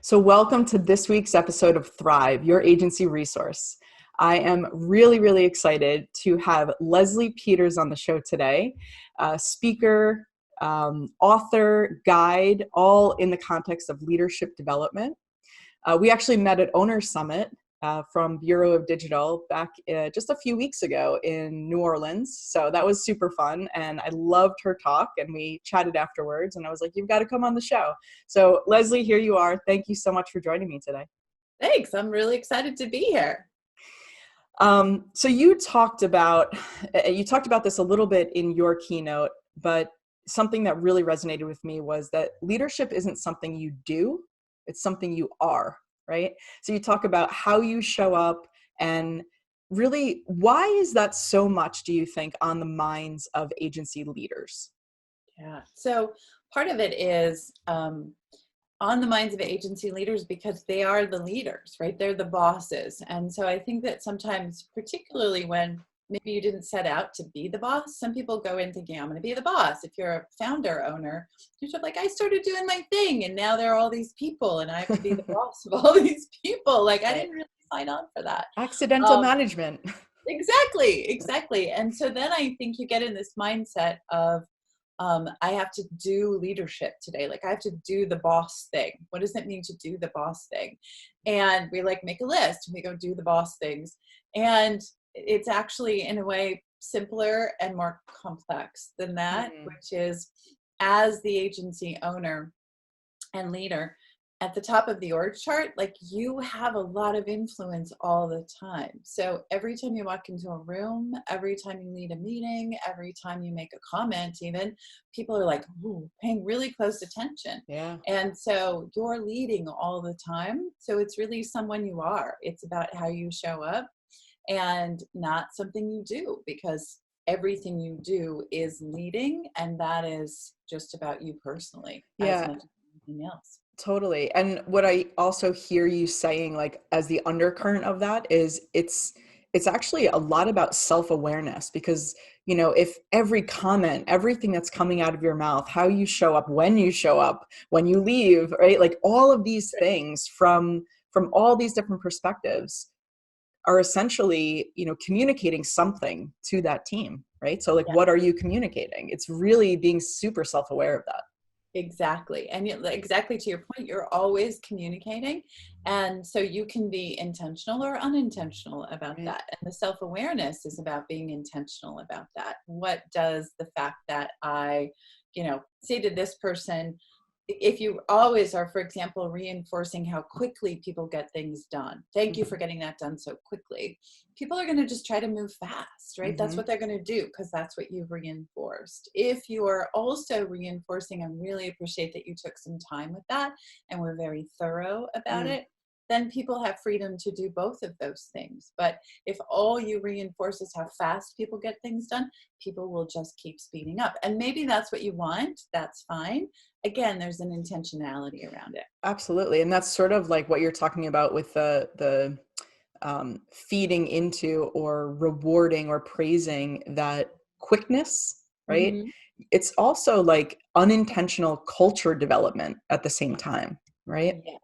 So welcome to this week's episode of Thrive, your agency resource. I am really, really excited to have Leslie Peters on the show today, speaker, author, guide, all in the context of leadership development. We actually met at Owner Summit from Bureau of Digital back just a few weeks ago in New Orleans. So that was super fun. And I loved her talk and we chatted afterwards and I was like, you've got to come on the show. So Leslie, here you are. Thank you so much for joining me today. Thanks. I'm really excited to be here. So you talked about this a little bit in your keynote, but something that really resonated with me was that leadership isn't something you do, it's something you are. Right? So you talk about how you show up and really, why is that so much, do you think, on the minds of agency leaders? Yeah. So part of it is on the minds of agency leaders because they are the leaders, right? They're the bosses. And so I think that sometimes, particularly when maybe you didn't set out to be the boss, some people go in thinking, I'm going to be the boss. If you're a founder owner, you're sort of like, I started doing my thing and now there are all these people and I have to be the boss of all these people. Like, I didn't really sign on for that. Accidental management. Exactly. And so then I think you get in this mindset of, I have to do leadership today. Like I have to do the boss thing. What does it mean to do the boss thing? And we like make a list and we go do the boss things. And it's actually in a way simpler and more complex than that, which is as the agency owner and leader at the top of the org chart, like you have a lot of influence all the time. So every time you walk into a room, every time you lead a meeting, every time you make a comment, even people are like, ooh, paying really close attention. Yeah. And so you're leading all the time. So it's really someone you are. It's about how you show up and not something you do, because everything you do is leading, and that is just about you personally as much as anything else. Totally. And what I also hear you saying, like, as the undercurrent of that is it's actually a lot about self-awareness, because, you know, if every comment, everything that's coming out of your mouth, how you show up, when you leave, right? Like all of these things from all these different perspectives are essentially, you know, communicating something to that team, right? So like, what are you communicating? It's really being super self-aware of that. Exactly. And exactly to your point, you're always communicating. And so you can be intentional or unintentional about that. And the self-awareness is about being intentional about that. What does the fact that I, say to this person, if you always are, for example, reinforcing how quickly people get things done. Thank you for getting that done so quickly. People are going to just try to move fast, right? That's what they're going to do because that's what you've reinforced. If you are also reinforcing, I really appreciate that you took some time with that and were very thorough about it, then people have freedom to do both of those things. But if all you reinforce is how fast people get things done, people will just keep speeding up. And maybe that's what you want. That's fine. Again, there's an intentionality around it. Absolutely. And that's sort of like what you're talking about with the feeding into or rewarding or praising that quickness, right? It's also like unintentional culture development at the same time, right? Yes.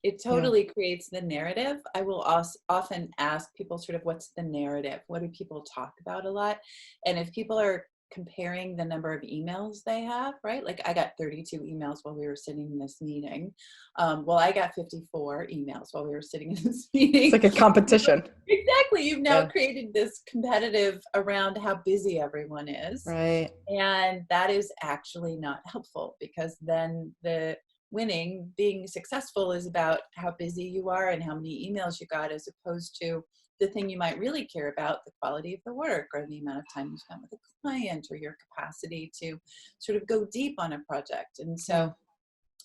It totally creates the narrative. I will often ask people sort of, what's the narrative? What do people talk about a lot? And if people are comparing the number of emails they have, right? Like I got 32 emails while we were sitting in this meeting. Well, I got 54 emails while we were sitting in this meeting. It's like a competition. Exactly. You've now created this competitive around how busy everyone is. Right. And that is actually not helpful, because then the winning, being successful, is about how busy you are and how many emails you got, as opposed to the thing you might really care about, the quality of the work or the amount of time you spent with a client or your capacity to sort of go deep on a project. And so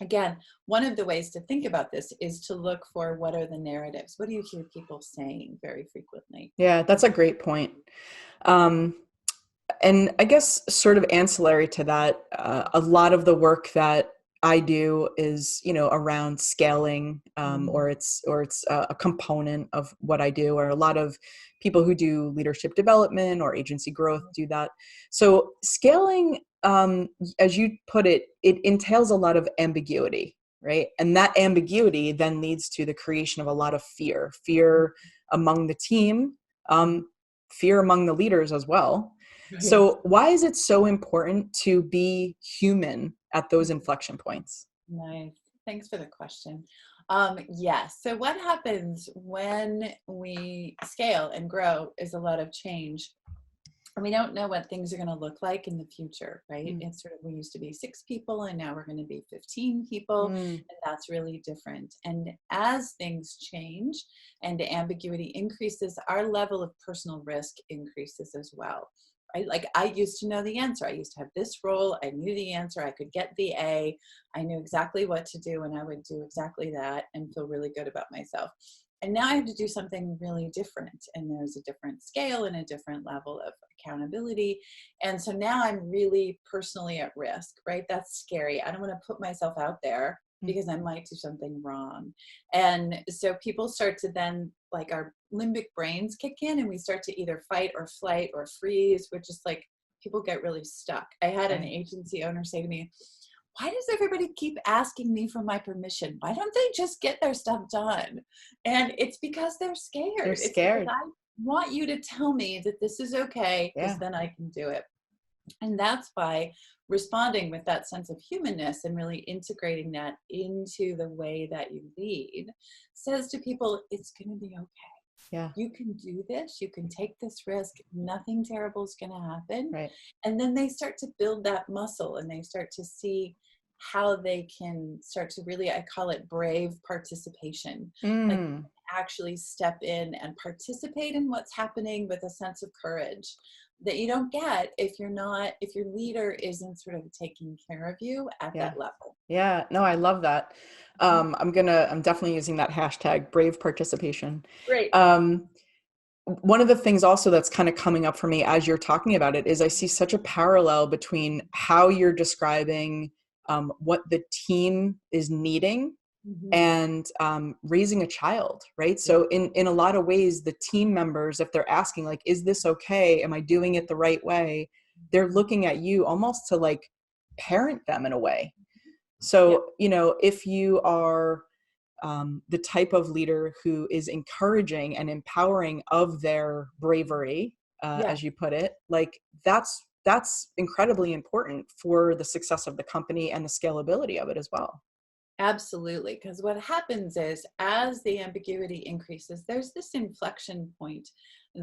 again, one of the ways to think about this is to look for, what are the narratives? What do you hear people saying very frequently? Yeah, that's a great point. And I guess sort of ancillary to that, a lot of the work that I do is, you know, around scaling, or it's a component of what I do, or a lot of people who do leadership development or agency growth do that. So scaling, as you put it, it entails a lot of ambiguity, right? And that ambiguity then leads to the creation of a lot of fear among the team, fear among the leaders as well. Right. So why is it so important to be human at those inflection points? Nice. Thanks for the question. Yes. So what happens when we scale and grow is a lot of change. And we don't know what things are going to look like in the future, right? It's sort of, we used to be 6 people and now we're going to be 15 people. And that's really different. And as things change and the ambiguity increases, our level of personal risk increases as well. Right? Like I used to know the answer. I used to have this role. I knew the answer. I could get the A. I knew exactly what to do and I would do exactly that and feel really good about myself. And now I have to do something really different. And there's a different scale and a different level of accountability. And so now I'm really personally at risk, right? That's scary. I don't want to put myself out there because I might do something wrong. And so people start to then, like, our limbic brains kick in and we start to either fight or flight or freeze, which is like, people get really stuck. I had an agency owner say to me, why does everybody keep asking me for my permission? Why don't they just get their stuff done? And it's because they're scared. They're scared. It's because I want you to tell me that this is okay, because then I can do it. And that's why responding with that sense of humanness and really integrating that into the way that you lead says to people, it's going to be okay. Yeah. You can do this. You can take this risk. Nothing terrible is going to happen. Right. And then they start to build that muscle and they start to see how they can start to really, I call it brave participation. Like actually step in and participate in what's happening with a sense of courage that you don't get if your leader isn't sort of taking care of you at that level. Yeah, no, I love that. I'm definitely using that hashtag brave participation. Great. One of the things also that's kind of coming up for me as you're talking about it is I see such a parallel between how you're describing what the team is needing and raising a child, right? So in a lot of ways, the team members, if they're asking, like, is this okay? Am I doing it the right way? They're looking at you almost to like parent them in a way. So, if you are the type of leader who is encouraging and empowering of their bravery, as you put it, like that's incredibly important for the success of the company and the scalability of it as well. Absolutely. Because what happens is as the ambiguity increases, there's this inflection point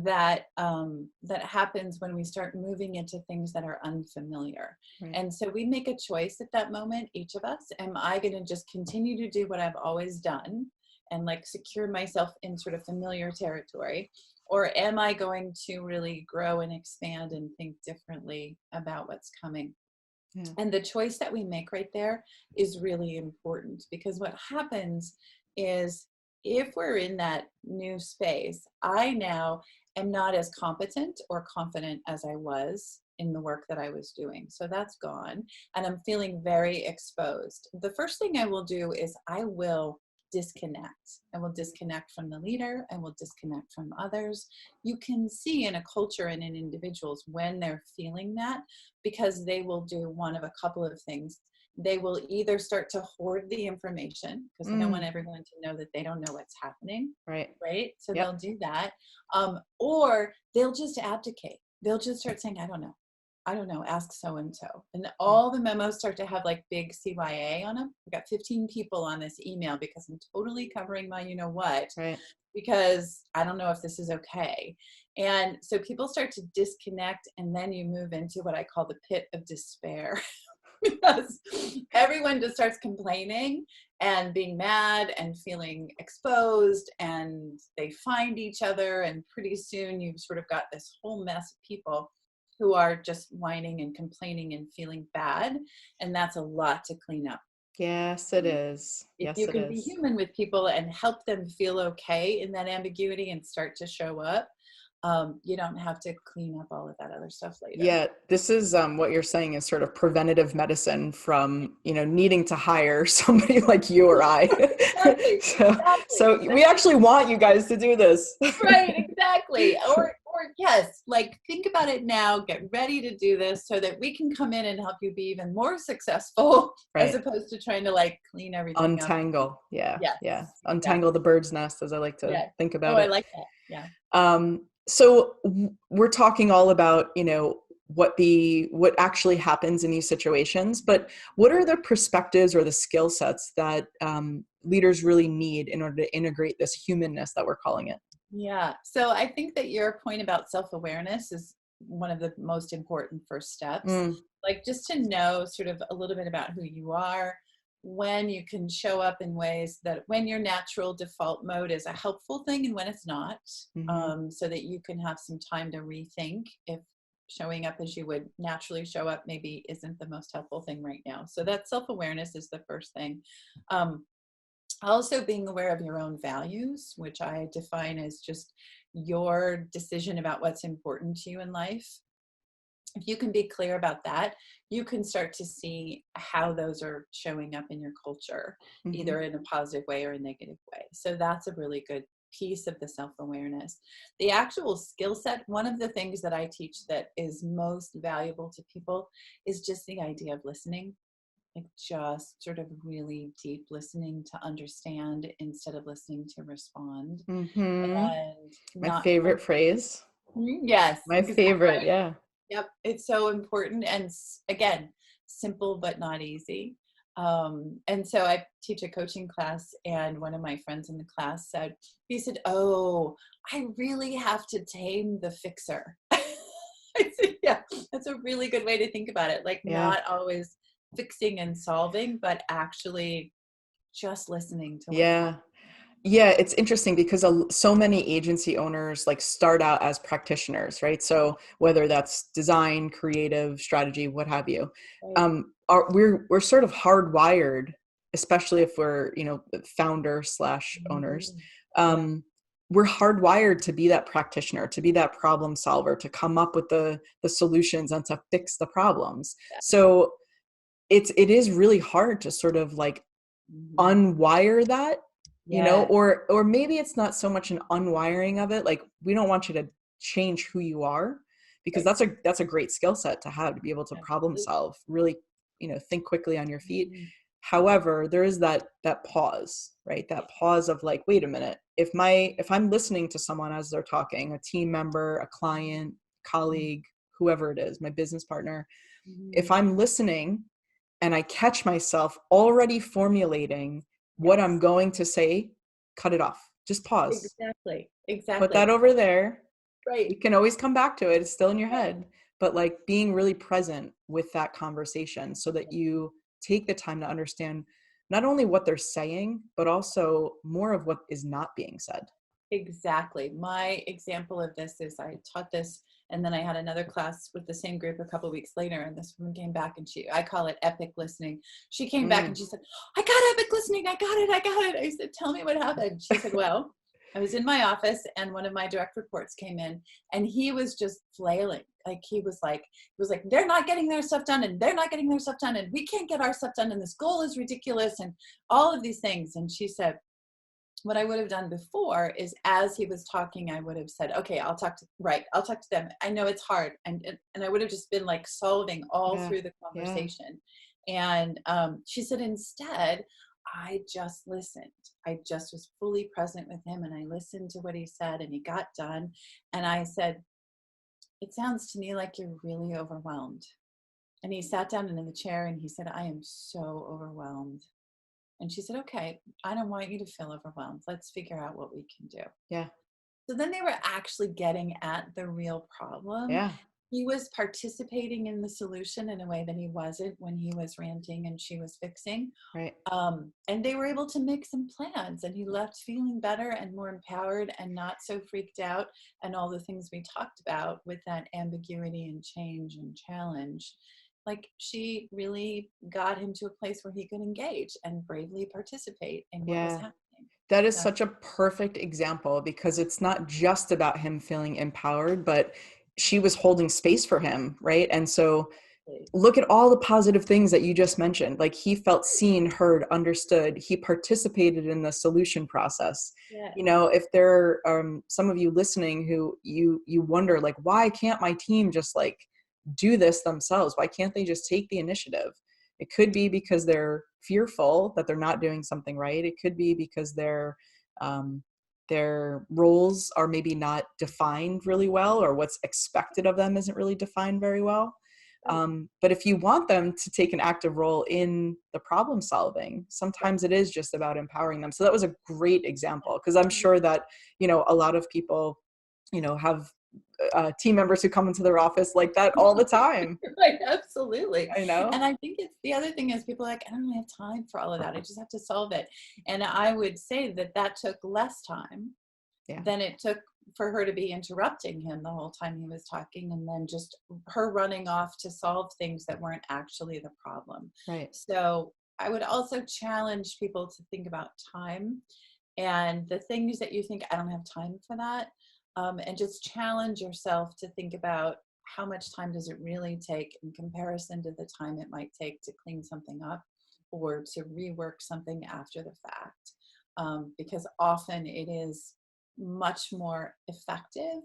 that that happens when we start moving into things that are unfamiliar. Right. And so we make a choice at that moment, each of us. Am I going to just continue to do what I've always done and like secure myself in sort of familiar territory? Or am I going to really grow and expand and think differently about what's coming? Yeah. And the choice that we make right there is really important, because what happens is if we're in that new space, I now am not as competent or confident as I was in the work that I was doing. So that's gone. And I'm feeling very exposed. The first thing I will do is I will disconnect. I will disconnect from the leader. I will disconnect from others. You can see in a culture and in individuals when they're feeling that, because they will do one of a couple of things. They will either start to hoard the information because they don't want everyone to know that they don't know what's happening. Right. So they'll do that. Or they'll just abdicate. They'll just start saying, I don't know, ask so-and-so. And all the memos start to have like big CYA on them. I've got 15 people on this email because I'm totally covering my you-know-what, because I don't know if this is okay. And so people start to disconnect, and then you move into what I call the pit of despair. Because everyone just starts complaining and being mad and feeling exposed, and they find each other, and pretty soon you've sort of got this whole mess of people who are just whining and complaining and feeling bad. And that's a lot to clean up. Yes, it is. If Yes, you it can is. be human with people and help them feel okay in that ambiguity and start to show up, you don't have to clean up all of that other stuff later. Yeah, this is what you're saying is sort of preventative medicine from, needing to hire somebody like you or I. Exactly. So we actually want you guys to do this. Right, exactly. Or yes, like think about it now, get ready to do this so that we can come in and help you be even more successful as Right. opposed to trying to like clean everything up. Untangle. Yeah. Yes, Yeah. Untangle exactly. the bird's nest, as I like to Yeah. think Oh, about I it. like that. Yeah. So we're talking all about, what actually happens in these situations, but what are the perspectives or the skill sets that leaders really need in order to integrate this humanness that we're calling it? Yeah. So I think that your point about self-awareness is one of the most important first steps. Mm, Like just to know sort of a little bit about who you are, when you can show up in ways that when your natural default mode is a helpful thing and when it's not, mm-hmm. so that you can have some time to rethink if showing up as you would naturally show up maybe isn't the most helpful thing right now. So that self-awareness is the first thing. Um, Also being aware of your own values, which I define as just your decision about what's important to you in life. If you can be clear about that, you can start to see how those are showing up in your culture, Mm-hmm. either in a positive way or a negative way. So that's a really good piece of the self-awareness. The actual skill set, one of the things that I teach that is most valuable to people is just the idea of listening, like just sort of really deep listening to understand instead of listening to respond, Mm-hmm. and My not favorite phrase. yes, My exactly. favorite. Yeah. Yep, it's so important, and again, simple but not easy. And so I teach a coaching class, and one of my friends in the class said, he said, "Oh, I really have to tame the fixer." I said, "Yeah, that's a really good way to think about it. Like Yeah. not always fixing and solving, but actually just listening to what's happening." Yeah. Yeah, it's interesting because so many agency owners like start out as practitioners, right? So whether that's design, creative, strategy, what have you, Right. we're sort of hardwired, especially if we're founder slash owners. Mhm. Yeah. Um, we're hardwired to be that practitioner, to be that problem solver, to come up with the solutions and to fix the problems. So it is really hard to sort of like Mhm. unwire that, Yes. or maybe it's not so much an unwiring of it. Like, we don't want you to change who you are, because Right. that's a great skill set to have, to be able to problem Absolutely. solve, really, think quickly on your feet. Mhm. However, there is that pause, right? That pause of like, wait a minute, if I'm listening to someone as they're talking, a team member, a client, colleague, whoever it is, my business partner, if Mhm. I'm listening and I catch myself already formulating what I'm Yes. going to say, cut it off. Just pause. Exactly. Put Exactly. that over there. Right. We can always come back to it. It's still in your Right. head. But like being really present with that conversation so that you take the time to understand not only what they're saying, but also more of what is not being said. Exactly. My example of this is I taught this, and then I had another class with the same group a couple of weeks later, and this woman came back, and I call it epic listening. She came back Mm. and she said, "I got epic listening. I got it. I got it." I said, "Tell me what happened." She said, "Well, I was in my office and one of my direct reports came in and he was just flailing. Like he was like, they're not getting their stuff done and they're not getting their stuff done and we can't get our stuff done and this goal is ridiculous and all of these things." And she said, what I would have done before is as he was talking, I would have said, "Okay, I'll talk to them. I know it's hard." And I would have just been like solving all Yeah. through the Yeah. conversation. And she said, instead, I just listened. I just was fully present with him and I listened to what he said and he got done. And I said, "It sounds to me like you're really overwhelmed." And he sat down in the chair and he said, "I am so overwhelmed." And she said, "Okay, I don't want you to feel overwhelmed. Let's figure out what we can do." Yeah. So then they were actually getting at the real problem. Yeah. He was participating in the solution in a way that he wasn't when he was ranting and she was fixing. Right. And they were able to make some plans, and he left feeling better and more empowered and not so freaked out. And all the things we talked about with that ambiguity and change and challenge, like she really got him to a place where he could engage and bravely participate in what was Yeah. happening. That is So, such a perfect example, because it's not just about him feeling empowered, but she was holding space for him, right? And so look at all the positive things that you just mentioned. Like, he felt seen, heard, understood. He participated in the solution process. Yeah. You know, if there are some of you listening who you wonder, like, why can't my team just like do this themselves? Why can't they just take the initiative? It could be because they're fearful that they're not doing something right. It could be because their roles are maybe not defined really well, or what's expected of them isn't really defined very well. But if you want them to take an active role in the problem solving, sometimes it is just about empowering them. So that was a great example, because I'm sure that, you know, a lot of people, you know, have team members who come into their office like that all the time. Right, absolutely. I know. And I think it's the other thing is people are like, I don't have time for all of that. I just have to solve it. And I would say that that took less time than it took for her to be interrupting him the whole time he was talking, and then just her running off to solve things that weren't actually the problem. Right. So I would also challenge people to think about time and the things that you think, I don't have time for that. And just challenge yourself to think about how much time does it really take in comparison to the time it might take to clean something up or to rework something after the fact. Because often it is much more effective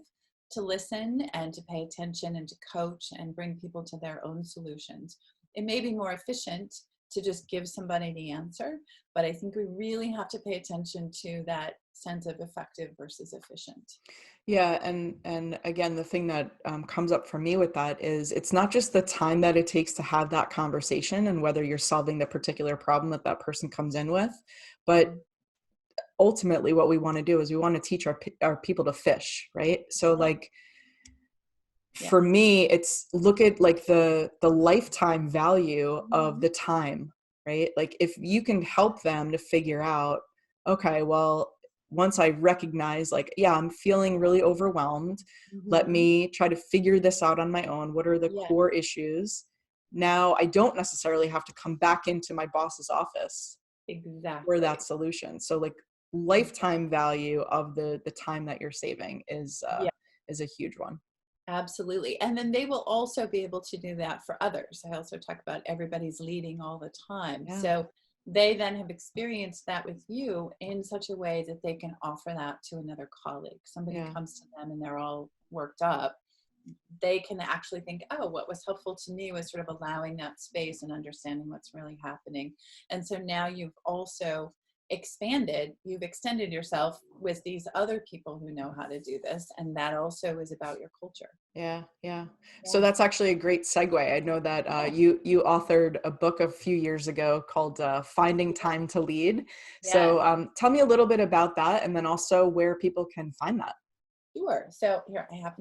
to listen and to pay attention and to coach and bring people to their own solutions. It may be more efficient to just give somebody the answer, but I think we really have to pay attention to that sense of effective versus efficient. Yeah, and again, the thing that comes up for me with that is, it's not just the time that it takes to have that conversation and whether you're solving the particular problem that that person comes in with, but ultimately what we want to do is we want to teach our people to fish, right? So like, for me, it's look at like the lifetime value of the time, right? Like, if you can help them to figure out, okay, well, once I recognize, like, yeah, I'm feeling really overwhelmed, let me try to figure this out on my own. What are the core issues? Now I don't necessarily have to come back into my boss's office for that solution. So like, lifetime value of the time that you're saving is a huge one. Absolutely. And then they will also be able to do that for others. I also talk about everybody's leading all the time. Yeah. So they then have experienced that with you in such a way that they can offer that to another colleague. Somebody comes to them and they're all worked up. They can actually think, oh, what was helpful to me was sort of allowing that space and understanding what's really happening. And so now you've also you've extended yourself with these other people who know how to do this. And that also is about your culture. Yeah. So that's actually a great segue. I know that you authored a book a few years ago called Finding Time to Lead. So tell me a little bit about that, and then also where people can find that. Sure. So here, I have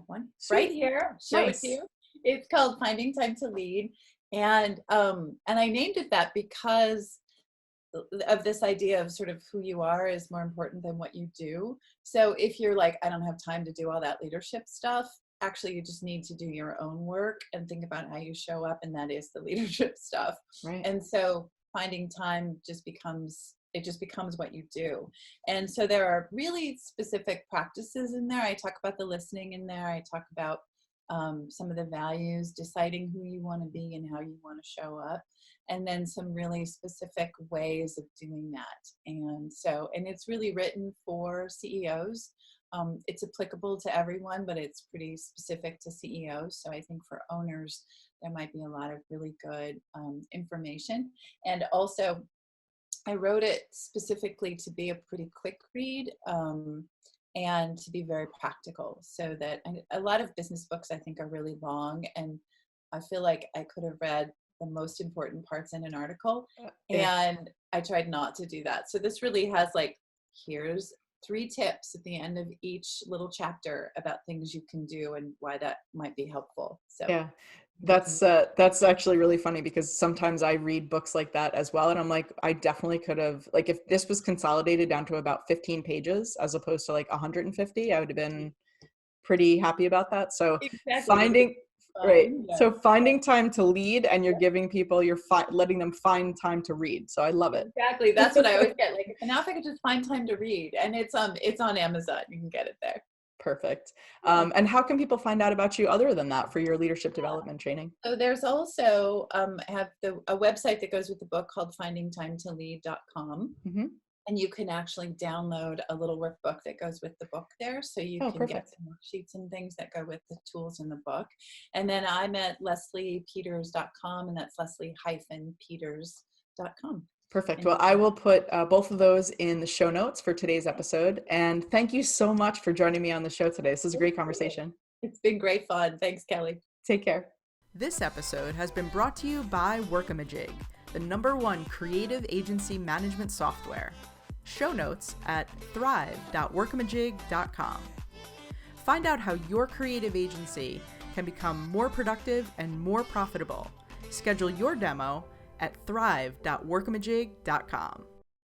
one. Sweet. Right here. Show it to you. It's called Finding Time to Lead. And I named it that because of this idea of sort of who you are is more important than what you do. So if you're like, I don't have time to do all that leadership stuff, actually you just need to do your own work and think about how you show up, and that is the leadership stuff. Right. And so finding time just becomes what you do. And so there are really specific practices in there. I talk about the listening in there. I talk about some of the values, deciding who you want to be and how you want to show up, and then some really specific ways of doing that. And it's really written for CEOs. It's applicable to everyone, but it's pretty specific to CEOs. So I think for owners, there might be a lot of really good information. And also, I wrote it specifically to be a pretty quick read and to be very practical, so that a lot of business books I think are really long, and I feel like I could have read the most important parts in an article, and I tried not to do that. So this really has like, here's 3 tips at the end of each little chapter about things you can do and why that might be helpful. So yeah. That's actually really funny, because sometimes I read books like that as well, and I'm like, I definitely could have, like, if this was consolidated down to about 15 pages as opposed to like 150, I would have been pretty happy about that. So finding time to lead, and you're giving people, you're letting them find time to read. So I love it. Exactly. That's what I always get. Like, now if I could just find time to read, and it's on Amazon, you can get it there. Perfect. Yeah. And how can people find out about you other than that for your leadership development training? So there's also a website that goes with the book called findingtimetolead.com. Mm-hmm. And you can actually download a little workbook that goes with the book there. So you Oh, can get perfect. some worksheets and things that go with the tools in the book. And then I'm at lesliepeters.com, and that's leslie-peters.com. Perfect. And Well, I will put both of those in the show notes for today's episode. And thank you so much for joining me on the show today. This was a great conversation. it's been great fun. Thanks, Kelly. Take care. This episode has been brought to you by Workamajig, the #1 creative agency management software. Show notes at thrive.workamajig.com. Find out how your creative agency can become more productive and more profitable. Schedule your demo at thrive.workamajig.com.